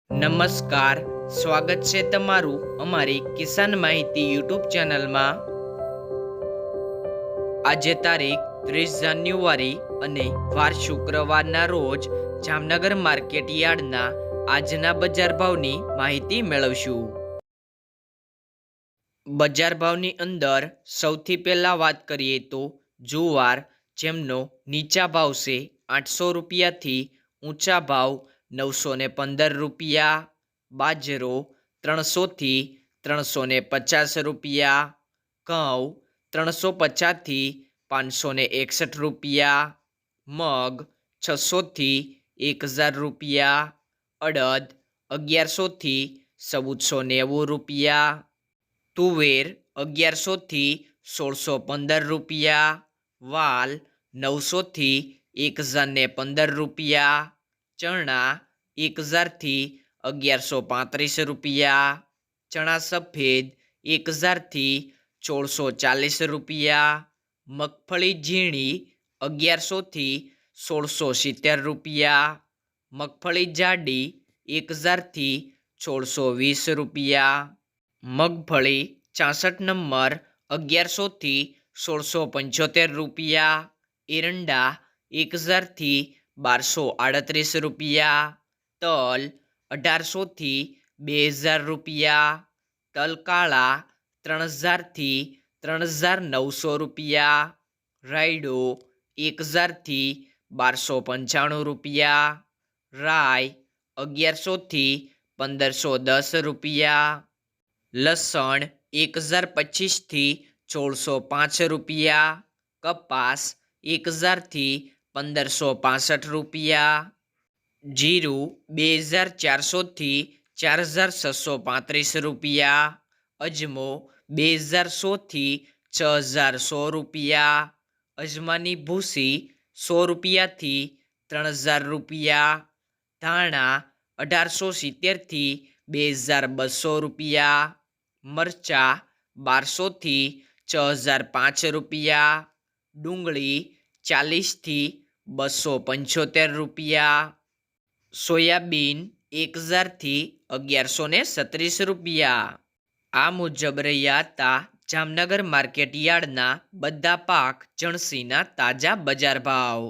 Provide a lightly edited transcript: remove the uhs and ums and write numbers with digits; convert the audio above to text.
નમસ્કાર, સ્વાગત છે તમારું અમારી કિસાન માહિતી યુટ્યુબ ચેનલમાં। આજે તારીખ 30 જાન્યુઆરી અને વાર શુક્રવારના રોજ જામનગર માર્કેટ યાર્ડના આજના બજાર ભાવની માહિતી મેળવશું। બજાર ભાવની અંદર સૌથી પહેલા વાત કરીએ તો જુવાર, જેમનો નીચા ભાવ છે 800 રૂપિયાથી ઊંચા ભાવ 915 રૂપિયા। બાજરો 300 થી 350 રૂપિયા। ઘઉં 350 થી 561 રૂપિયા। મગ 600 થી 1000 રૂપિયા। અડદ 1100 થી 1490 રૂપિયા। તુવેર 1100 થી 1615 રૂપિયા। વાલ 900 થી 1015 રૂપિયા। ચણા 1000 થી 1135 રૂપિયા। ચણા સફેદ 1000 થી 1440 રૂપિયા। મગફળી ઝીણી 1100 થી 1670 રૂપિયા। મગફળી જાડી 1000 થી 1620 રૂપિયા। મગફળી 64 નંબર 1100 થી 1675 રૂપિયા। એરંડા 1000 થી 1238 રૂપિયા। તલ 1800 થી 2000 રૂપિયા। તલ કાળા 3000 થી 3900 રૂપિયા। રાયડો 1000 થી 1295 રૂપિયા। રાઈ 1100 થી 1510 રૂપિયા। લસણ 1025 થી 1605 રૂપિયા। કપાસ 1000 થી 1565 રૂપિયા। જીરું 2400 થી 4635 રૂપિયા। અજમો 2100 થી 6100 રૂપિયા। અજમાની ભૂસી 100 રૂપિયાથી 3000 રૂપિયા। ધાણા 1870 થી 2200 રૂપિયા। મરચા 1200 થી 6005 રૂપિયા। ડુંગળી 40 થી 275 રૂપિયા। સોયાબીન 1000 થી 1136 રૂપિયા। આ મુજબ રહ્યા હતા જામનગર માર્કેટ યાર્ડના બધા પાક જણસીના તાજા બજાર ભાવ।